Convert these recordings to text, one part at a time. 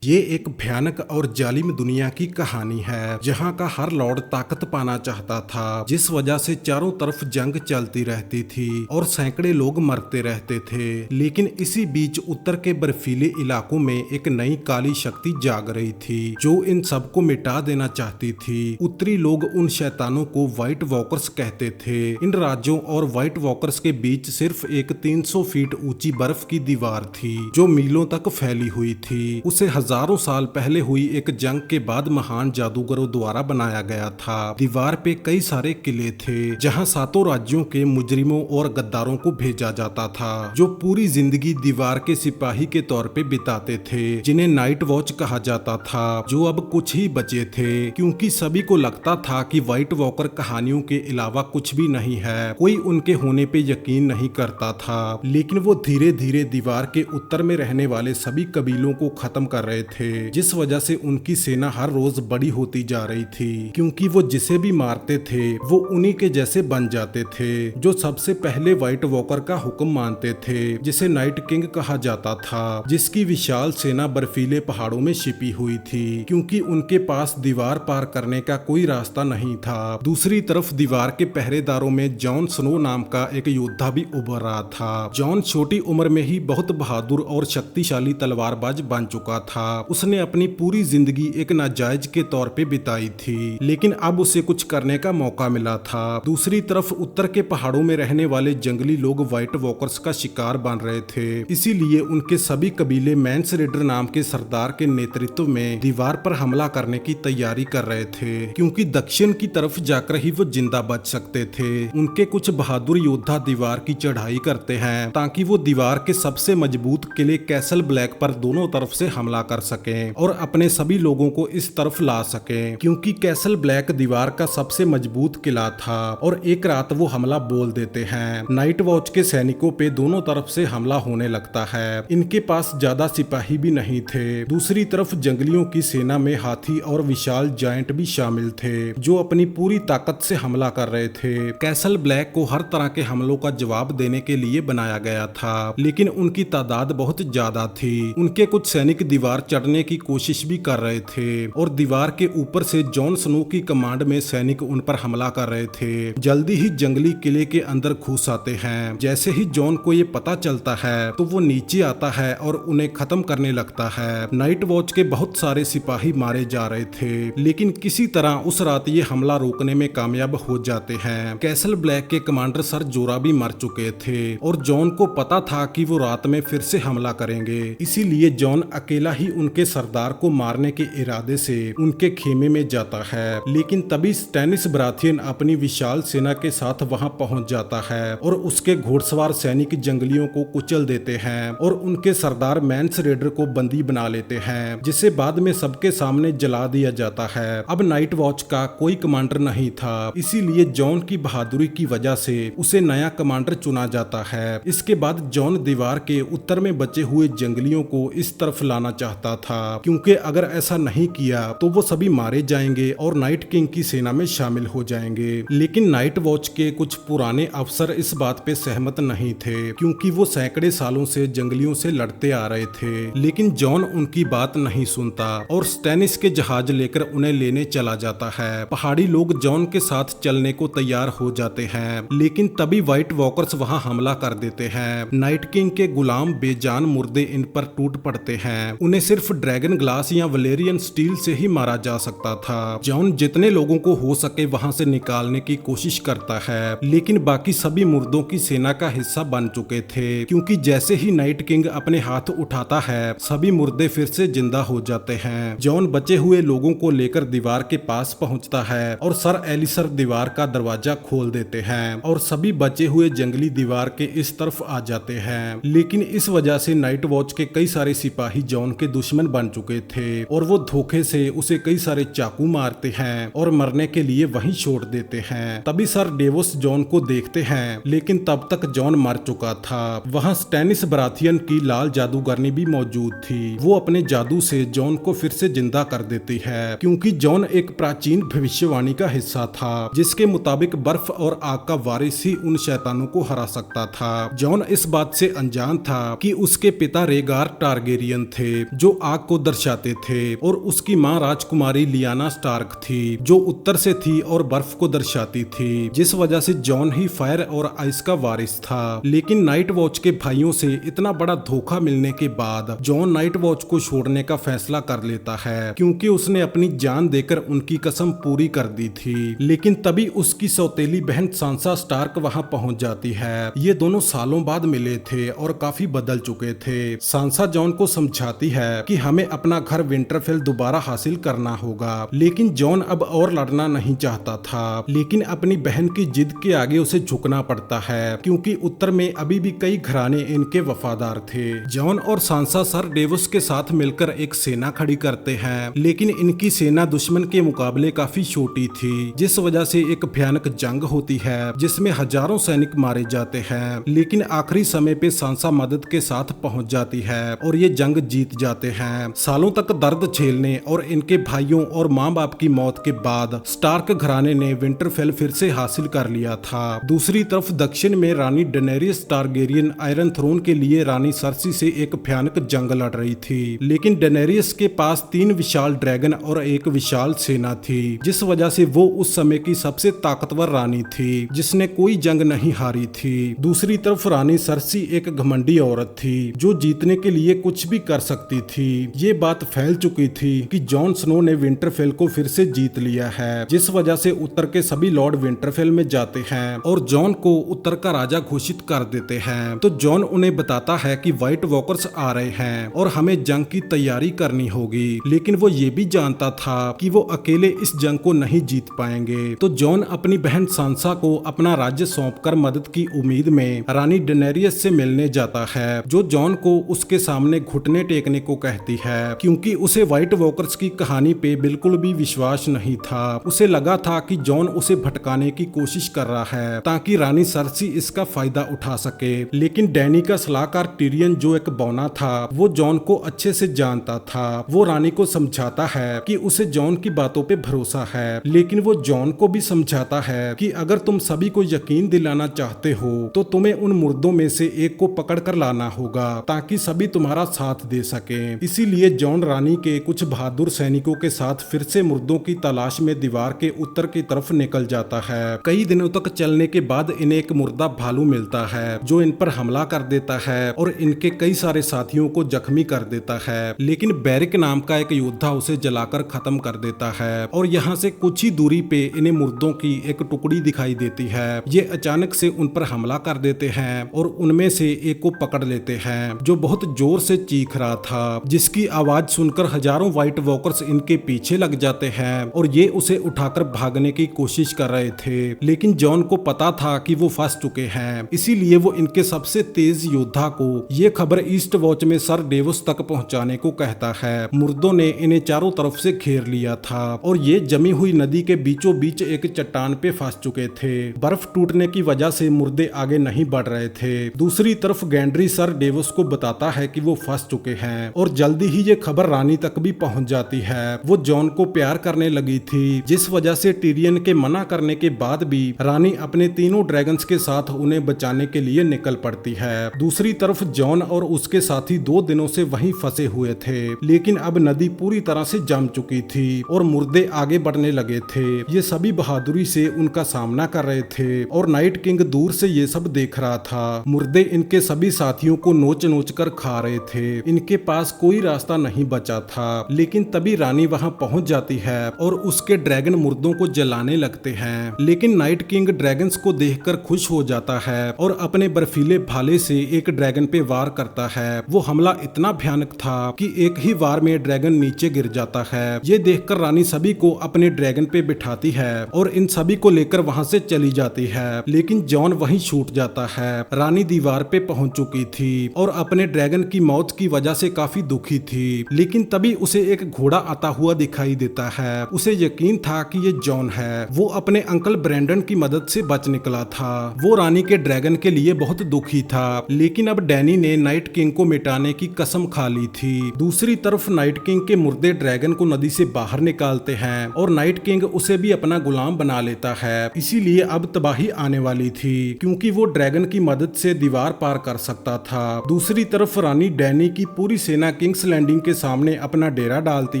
ये एक भयानक और जालिम दुनिया की कहानी है जहाँ का हर लॉर्ड ताकत पाना चाहता था, जिस वजह से चारों तरफ जंग चलती रहती थी और सैकड़े लोग मरते रहते थे। लेकिन इसी बीच उत्तर के बर्फीले इलाकों में एक नई काली शक्ति जाग रही थी जो इन सबको मिटा देना चाहती थी। उत्तरी लोग उन शैतानों को व्हाइट वॉकर्स कहते थे। इन राज्यों और व्हाइट वॉकर्स के बीच सिर्फ एक 300 फीट ऊंची बर्फ की दीवार थी जो मीलों तक फैली हुई थी। उसे हजारों साल पहले हुई एक जंग के बाद महान जादूगरों द्वारा बनाया गया था। दीवार पे कई सारे किले थे जहां सातों राज्यों के मुजरिमों और गद्दारों को भेजा जाता था जो पूरी जिंदगी दीवार के सिपाही के तौर पे बिताते थे, जिन्हें नाइट वॉच कहा जाता था, जो अब कुछ ही बचे थे क्योंकि सभी को लगता था कि व्हाइट वॉकर कहानियों के अलावा कुछ भी नहीं है। कोई उनके होने पे यकीन नहीं करता था, लेकिन वो धीरे धीरे दीवार के उत्तर में रहने वाले सभी कबीलों को खत्म कर रहे थे, जिस वजह से उनकी सेना हर रोज बड़ी होती जा रही थी क्योंकि वो जिसे भी मारते थे वो उन्हीं के जैसे बन जाते थे जो सबसे पहले व्हाइट वॉकर का हुक्म मानते थे, जिसे नाइट किंग कहा जाता था, जिसकी विशाल सेना बर्फीले पहाड़ों में छिपी हुई थी क्योंकि उनके पास दीवार पार करने का कोई रास्ता नहीं था। दूसरी तरफ दीवार के पहरेदारों में जॉन स्नो नाम का एक योद्धा भी उभर रहा था। जॉन छोटी उम्र में ही बहुत बहादुर और शक्तिशाली तलवारबाज बन चुका था। उसने अपनी पूरी जिंदगी एक नाजायज के तौर पे बिताई थी, लेकिन अब उसे कुछ करने का मौका मिला था। दूसरी तरफ उत्तर के पहाड़ों में रहने वाले जंगली लोग व्हाइट वॉकर्स का शिकार बन रहे थे, इसीलिए उनके सभी कबीले मैंस रेडर नाम के सरदार के नेतृत्व में दीवार पर हमला करने की तैयारी कर रहे थे क्योंकि दक्षिण की तरफ जाकर ही वो जिंदा बच सकते थे। उनके कुछ बहादुर योद्धा दीवार की चढ़ाई करते हैं ताकि वो दीवार के सबसे मजबूत किले कैसल ब्लैक पर दोनों तरफ से हमला कर सकें और अपने सभी लोगों को इस तरफ ला सकें क्योंकि कैसल ब्लैक दीवार का सबसे मजबूत किला था। और एक रात वो हमला बोल देते हैं। नाइट वॉच के सैनिकों पे दोनों तरफ से हमला होने लगता है। इनके पास ज्यादा सिपाही भी नहीं थे। दूसरी तरफ जंगलियों की सेना में हाथी और विशाल जायंट भी शामिल थे जो अपनी पूरी ताकत से हमला कर रहे थे। कैसल ब्लैक को हर तरह के हमलों का जवाब देने के लिए बनाया गया था, लेकिन उनकी तादाद बहुत ज्यादा थी। उनके कुछ सैनिक दीवार चढ़ने की कोशिश भी कर रहे थे और दीवार के ऊपर से जॉन स्नो की कमांड में सैनिक उन पर हमला कर रहे थे। जल्दी ही जंगली किले के अंदर घुस आते हैं। जैसे ही जॉन को ये पता चलता है तो वो नीचे आता है और उन्हें खत्म करने लगता है। नाइट वॉच के बहुत सारे सिपाही मारे जा रहे थे, लेकिन किसी तरह उस रात ये हमला रोकने में कामयाब हो जाते हैं। कैसल ब्लैक के कमांडर सर जोरा भी मर चुके थे और जॉन को पता था कि वो रात में फिर से हमला करेंगे, इसीलिए जॉन अकेला ही उनके सरदार को मारने के इरादे से उनके खेमे में जाता है। लेकिन तभी स्टैनिस बराथियन अपनी विशाल सेना के साथ वहां पहुंच जाता है और उसके घोड़सवार सैनिक जंगलियों को कुचल देते हैं और उनके सरदार मैंस रेडर को बंदी बना लेते हैं, जिसे बाद में सबके सामने जला दिया जाता है। अब नाइट वॉच का कोई कमांडर नहीं था, इसीलिए जॉन की बहादुरी की वजह से उसे नया कमांडर चुना जाता है। इसके बाद जॉन दीवार के उत्तर में बचे हुए जंगलियों को इस तरफ लाना चाहता था क्योंकि अगर ऐसा नहीं किया तो वो सभी मारे जाएंगे और नाइट किंग की सेना में शामिल हो जाएंगे। लेकिन नाइट वॉच के कुछ पुराने अफसर इस बात पे सहमत नहीं थे क्योंकि वो सैकड़े सालों से जंगलियों से लड़ते आ रहे थे। लेकिन जॉन उनकी बात नहीं सुनता और स्टैनिस के जहाज लेकर उन्हें लेने चला जाता है। पहाड़ी लोग जॉन के साथ चलने को तैयार हो जाते हैं, लेकिन तभी व्हाइट वॉकर्स वहां हमला कर देते हैं। नाइट किंग के गुलाम बेजान मुर्दे इन पर टूट पड़ते हैं। उन्हें सिर्फ ड्रैगन ग्लास या वलेरियन स्टील से ही मारा जा सकता था। जॉन जितने लोगों को हो सके वहां से निकालने की कोशिश करता है, लेकिन बाकी सभी मुर्दों की सेना का हिस्सा बन चुके थे क्योंकि जैसे ही नाइट किंग अपने हाथ उठाता है सभी मुर्दे फिर से जिंदा हो जाते हैं। जॉन बचे हुए लोगों को लेकर दीवार के पास पहुंचता है और सर एलिसर दीवार का दरवाजा खोल देते हैं और सभी बचे हुए जंगली दीवार के इस तरफ आ जाते हैं। लेकिन इस वजह से नाइट वॉच के कई सारे सिपाही जॉन के दुश्मन बन चुके थे और वो धोखे से उसे कई सारे चाकू मारते हैं और मरने के लिए वहीं छोड़ देते हैं। तभी सर डेवोस जॉन को देखते हैं, लेकिन तब तक जॉन मर चुका था। वहाँ स्टैनिस बराथियन की लाल जादूगरनी भी मौजूद थी। वो अपने जादू से जॉन को फिर से जिंदा कर देती है क्योंकि जॉन एक प्राचीन भविष्यवाणी का हिस्सा था जिसके मुताबिक बर्फ और आग का वारिस ही उन शैतानों को हरा सकता था। जॉन इस बात से अनजान था कि उसके पिता रेगार टारगेरियन थे जो जो आग को दर्शाते थे, और उसकी माँ राजकुमारी लियाना स्टार्क थी जो उत्तर से थी और बर्फ को दर्शाती थी, जिस वजह से जॉन ही फायर और आइस का वारिस था। लेकिन नाइट वॉच के भाइयों से इतना बड़ा धोखा मिलने के बाद जॉन नाइट वॉच को छोड़ने का फैसला कर लेता है, क्योंकि उसने अपनी जान देकर उनकी कसम पूरी कर दी थी। लेकिन तभी उसकी सौतेली बहन सांसा स्टार्क वहां पहुंच जाती है। ये दोनों सालों बाद मिले थे और काफी बदल चुके थे। सांसा जॉन को समझाती है कि हमें अपना घर विंटरफेल दोबारा हासिल करना होगा, लेकिन जॉन अब और लड़ना नहीं चाहता था। लेकिन अपनी बहन की जिद के आगे उसे झुकना पड़ता है, क्योंकि उत्तर में अभी भी कई घराने इनके वफादार थे। जॉन और सांसा सर डेवस के साथ मिलकर एक सेना खड़ी करते हैं, लेकिन इनकी सेना दुश्मन के मुकाबले काफी छोटी थी, जिस वजह से एक भयानक जंग होती है जिसमें हजारों सैनिक मारे जाते हैं। लेकिन आखिरी समय पे सांसा मदद के साथ पहुंच जाती है और ये जंग जीत जाते हैं। सालों तक दर्द झेलने और इनके भाइयों और माँ बाप की मौत के बाद स्टार्क घराने ने विंटरफेल फिर से हासिल कर लिया था। दूसरी तरफ दक्षिण में रानी डेनेरियस टारगेरियन आयरन थ्रोन के लिए रानी सर्सी से एक भयानक जंग लड़ रही थी, लेकिन डेनेरियस के पास 3 विशाल ड्रैगन और एक विशाल सेना थी, जिस वजह से वो उस समय की सबसे ताकतवर रानी थी जिसने कोई जंग नहीं हारी थी। दूसरी तरफ रानी सर्सी एक घमंडी औरत थी जो जीतने के लिए कुछ भी कर सकती थी। ये बात फैल चुकी थी कि जॉन स्नो ने विंटरफेल को फिर से जीत लिया है, जिस वजह से उत्तर के सभी लॉर्ड विंटरफेल में जाते हैं और जॉन को उत्तर का राजा घोषित कर देते हैं। तो जॉन उन्हें बताता है कि व्हाइट वॉकर्स आ रहे हैं और हमें जंग की तैयारी करनी होगी, लेकिन वो ये भी जानता था कि वो अकेले इस जंग को नहीं जीत पाएंगे। तो जॉन अपनी बहन सांसा को अपना राज्य सौंपकर मदद की उम्मीद में रानी डेनेरियस से मिलने जाता है, जो जॉन को उसके सामने घुटने टेकने को कहती है, क्योंकि उसे व्हाइट वॉकर्स की कहानी पे बिल्कुल भी विश्वास नहीं था। उसे लगा था कि जॉन उसे भटकाने की कोशिश कर रहा है ताकि रानी सर्सी इसका फायदा उठा सके। लेकिन डैनी का सलाहकार टिरियन जो एक बौना था, वो जॉन को अच्छे से जानता था। वो रानी को समझाता है कि उसे जॉन की बातों पे भरोसा है, लेकिन वो जॉन को भी समझाता है कि अगर तुम सभी को यकीन दिलाना चाहते हो तो तुम्हें उन मुर्दों में से एक को पकड़ कर लाना होगा ताकि सभी तुम्हारा साथ दे सकें। इसीलिए जॉन रानी के कुछ बहादुर सैनिकों के साथ फिर से मुर्दों की तलाश में दीवार के उत्तर की तरफ निकल जाता है। कई दिनों तक चलने के बाद इन्हें एक मुर्दा भालू मिलता है जो इन पर हमला कर देता है और इनके कई सारे साथियों को जख्मी कर देता है, लेकिन बैरिक नाम का एक योद्धा उसे जलाकर खत्म कर देता है। और यहाँ से कुछ ही दूरी पे इन्हें मुर्दों की एक टुकड़ी दिखाई देती है। ये अचानक से उन पर हमला कर देते हैं और उनमें से एक को पकड़ लेते हैं जो बहुत जोर से चीख रहा था, जिसकी आवाज सुनकर हजारों व्हाइट वॉकर्स इनके पीछे लग जाते हैं और ये उसे उठाकर भागने की कोशिश कर रहे थे। लेकिन जॉन को पता था कि वो फंस चुके हैं, इसीलिए वो इनके सबसे तेज योद्धा को ये खबर ईस्ट वॉच में सर डेवस तक पहुंचाने को कहता है। मुर्दों ने इन्हें चारों तरफ से घेर लिया था और ये जमी हुई नदी के बीचों बीच एक चट्टान पे फंस चुके थे। बर्फ टूटने की वजह से मुर्दे आगे नहीं बढ़ रहे थे। दूसरी तरफ गैंड्री सर डेवस को बताता है कि वो फंस चुके हैं और जल्दी ही ये खबर रानी तक भी पहुंच जाती है। वो जॉन को प्यार करने लगी थी, जिस वजह से टिरियन के मना करने के बाद भी रानी अपने तीनों ड्रैगन्स के साथ उन्हें बचाने के लिए निकल पड़ती है। दूसरी तरफ जॉन और उसके साथी 2 दिनों से वहीं फंसे हुए थे, लेकिन अब नदी पूरी तरह से जम चुकी थी और मुर्दे आगे बढ़ने लगे थे। ये सभी बहादुरी से उनका सामना कर रहे थे और नाइट किंग दूर से ये सब देख रहा था। मुर्दे इनके सभी साथियों को नोच नोच कर खा रहे थे। इनके पास कोई रास्ता नहीं बचा था, लेकिन तभी रानी वहां पहुंच जाती है और उसके ड्रैगन मुर्दों को जलाने लगते हैं। लेकिन नाइट किंग ड्रैगन्स को देखकर खुश हो जाता है और अपने बर्फीले भाले से एक ड्रैगन पे वार करता है। वो हमला इतना भयानक था कि एक ही वार में ड्रैगन नीचे गिर जाता है। ये देखकर रानी सभी को अपने ड्रैगन पे बिठाती है और इन सभी को लेकर वहां से चली जाती है, लेकिन जॉन वहीं छूट जाता है। रानी दीवार पे पहुंच चुकी थी और अपने ड्रैगन की मौत की वजह से काफी दुखी थी, लेकिन तभी उसे एक घोड़ा आता हुआ दिखाई देता है। उसे यकीन था कि ये जॉन है। वो अपने अंकल ब्रैंडन की मदद से बच निकला था। वो रानी के ड्रैगन के लिए बहुत दुखी था, लेकिन अब डैनी ने नाइट किंग को मिटाने की कसम खा ली थी। दूसरी तरफ नाइट किंग के मुर्दे ड्रैगन को नदी से बाहर निकालते हैं और नाइट किंग उसे भी अपना गुलाम बना लेता है। इसीलिए अब तबाही आने वाली थी, क्योंकि वो ड्रैगन की मदद से दीवार पार कर सकता था। दूसरी तरफ रानी डैनी की पूरी सेना किंग्स लैंडिंग के सामने अपना डेरा डालती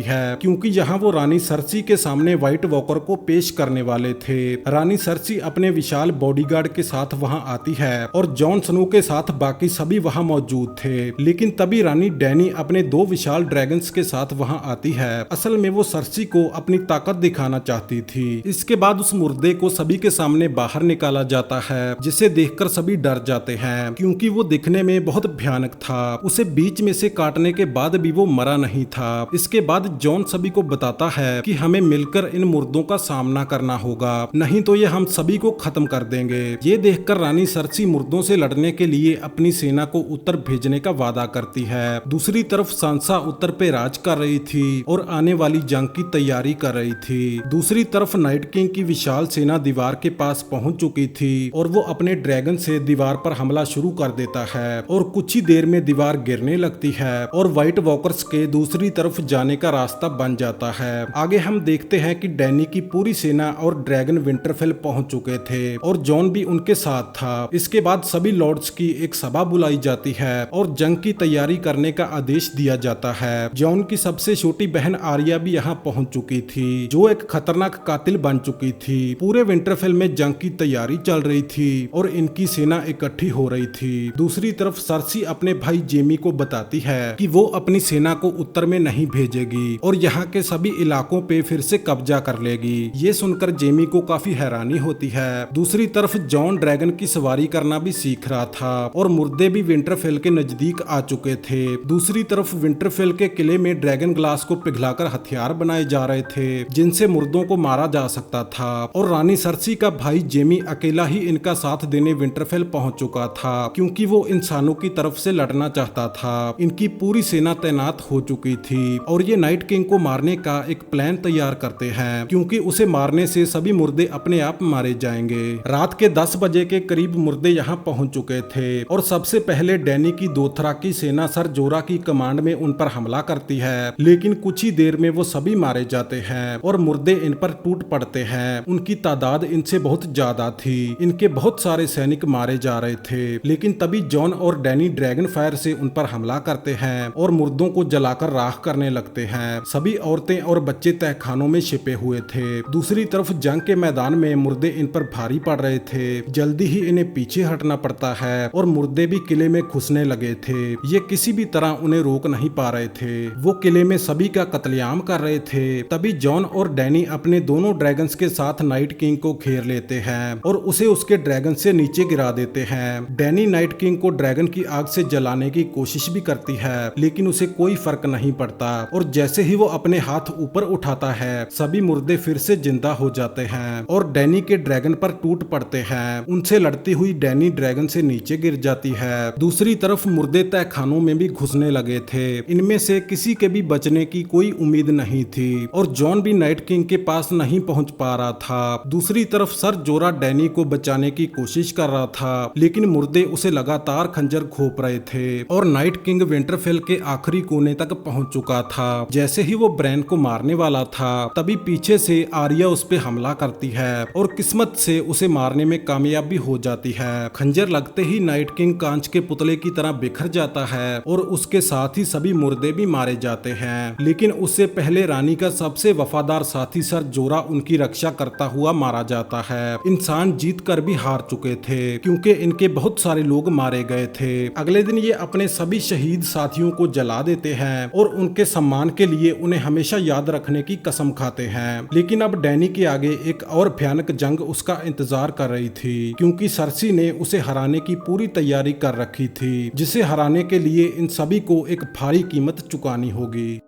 है, क्योंकि यहाँ वो रानी सर्सी के सामने व्हाइट वॉकर को पेश करने वाले थे। रानी सर्सी अपने विशाल बॉडीगार्ड के साथ वहाँ आती है और जॉन स्नो के साथ बाकी सभी वहाँ मौजूद थे, लेकिन तभी रानी डैनी अपने 2 विशाल ड्रैगन्स के साथ वहाँ आती है। असल में वो सर्सी को अपनी ताकत दिखाना चाहती थी। इसके बाद उस मुर्दे को सभी के सामने बाहर निकाला जाता है, जिसे देखकर सभी डर जाते हैं, क्योंकि वो दिखने में बहुत भयानक था। उसे बीच में से काटने के बाद भी वो मरा नहीं था। इसके बाद जॉन सभी को बताता है कि हमें मिलकर इन मुर्दों का सामना करना होगा, नहीं तो ये हम सभी को खत्म कर देंगे। ये देखकर रानी सर्सी मुर्दों से लड़ने के लिए अपनी सेना को उत्तर भेजने का वादा करती है। दूसरी तरफ सांसा उत्तर पे राज कर रही थी और आने वाली जंग की तैयारी कर रही थी। दूसरी तरफ नाइट किंग की विशाल सेना दीवार के पास पहुंच चुकी थी और वो अपने ड्रैगन से दीवार पर हमला शुरू कर देता है और कुछ ही देर में दीवार गिरने लगती है और व्हाइट वॉकर्स के दूसरी तरफ जाने का रास्ता बन जाता है। आगे हम देखते हैं कि डैनी की पूरी सेना और ड्रैगन विंटरफेल पहुंच चुके थे और जॉन भी उनके साथ था। इसके बाद सभी लॉर्ड्स की एक सभा बुलाई जाती है और जंग की तैयारी करने का आदेश दिया जाता है। जॉन की सबसे छोटी बहन आर्या भी यहाँ पहुंच चुकी थी, जो एक खतरनाक कातिल बन चुकी थी। पूरे विंटरफेल में जंग की तैयारी चल रही थी और इनकी सेना इकट्ठी हो रही थी। दूसरी तरफ सर्सी अपने भाई जेमी को बताती है कि वो अपनी सेना को उत्तर में नहीं भेजेगी और यहाँ के सभी इलाकों पे फिर से कब्जा कर लेगी। ये सुनकर जेमी को काफी हैरानी होती है। दूसरी तरफ जॉन ड्रैगन की सवारी करना भी सीख रहा था और मुर्दे भी विंटरफेल के नजदीक आ चुके थे। दूसरी तरफ विंटरफेल के किले में ड्रैगन ग्लास को पिघलाकर हथियार बनाए जा रहे थे, जिनसे मुर्दों को मारा जा सकता था और रानी सर्सी का भाई जेमी अकेला ही इनका साथ देने विंटरफेल पहुंच चुका था, क्योंकि वो इंसानों की तरफ से लड़ना चाहता था। इनकी पूरी सेना तैनात हो चुकी थी और ये नाइट किंग को मारने का एक प्लान तैयार करते हैं, क्योंकि उसे मारने से सभी मुर्दे अपने आप मारे जाएंगे। रात के 10 बजे के करीब मुर्दे यहाँ पहुंच चुके थे और सबसे पहले डैनी की दोथरा की सेना सर जोरा की कमांड में उन पर हमला करती है, लेकिन कुछ ही देर में वो सभी मारे जाते हैं और मुर्दे इन पर टूट पड़ते हैं। उनकी तादाद इनसे बहुत ज्यादा थी, इनके बहुत सारे सैनिक मारे जा रहे थे, लेकिन तभी जॉन और डैनी ड्रैगन फायर से उन पर हमला करते हैं और मुर्दों को जलाकर राख करने लगते हैं। सभी औरतें और बच्चे तहखानों में छिपे हुए थे। दूसरी तरफ जंग के मैदान में मुर्दे इन पर भारी पड़ रहे थे। जल्दी ही इन्हें पीछे हटना पड़ता है और मुर्दे भी किले में घुसने लगे थे। ये किसी भी तरह उन्हें रोक नहीं पा रहे थे। वो किले में सभी का कत्लेआम कर रहे थे। तभी जॉन और डैनी अपने दोनों ड्रैगन्स के साथ नाइट किंग को घेर लेते हैं और उसे उसके ड्रैगन से नीचे गिरा देते हैं। डैनी नाइट किंग को ड्रैगन की आग से जलाने की कोशिश भी करती है, लेकिन उसे कोई फर्क नहीं पड़ता और जैसे ही वो अपने हाथ ऊपर उठाता है, सभी मुर्दे फिर से जिंदा हो जाते हैं और डैनी के ड्रैगन पर टूट पड़ते हैं। उनसे लड़ती हुई डैनी ड्रैगन से नीचे गिर जाती है। दूसरी तरफ मुर्दे तहखानों में भी घुसने लगे थे। इनमें से किसी के भी बचने की कोई उम्मीद नहीं थी और जॉन भी नाइट किंग के पास नहीं पहुंच पा रहा था। दूसरी तरफ सर जोरा डैनी को बचाने की कोशिश कर रहा था, लेकिन मुर्दे उसे लगातार खंजर घोंप रहे थे और नाइट किंग विंटरफेल के आखिरी कोने तक पहुंच चुका था। जैसे ही वो ब्रैन को मारने वाला था, तभी पीछे से आर्या उस पे हमला करती है और किस्मत से उसे मारने में कामयाब भी हो जाती है। खंजर लगते ही नाइट किंग कांच के पुतले की तरह बिखर जाता है और उसके साथ ही सभी मुर्दे भी मारे जाते हैं। लेकिन उससे पहले रानी का सबसे वफादार साथी सर जोरा उनकी रक्षा करता हुआ मारा जाता है। इंसान जीत कर भी हार चुके थे, क्योंकि इनके बहुत सारे लोग मारे गए थे। अगले दिन ये अपने सभी शहीद साथियों को जला देते हैं और उनके सम्मान के लिए उन्हें हमेशा याद रखने की कसम खाते हैं। लेकिन अब डैनी के आगे एक और भयानक जंग उसका इंतजार कर रही थी, क्योंकि सर्सी ने उसे हराने की पूरी तैयारी कर रखी थी, जिसे हराने के लिए इन सभी को एक भारी कीमत चुकानी होगी।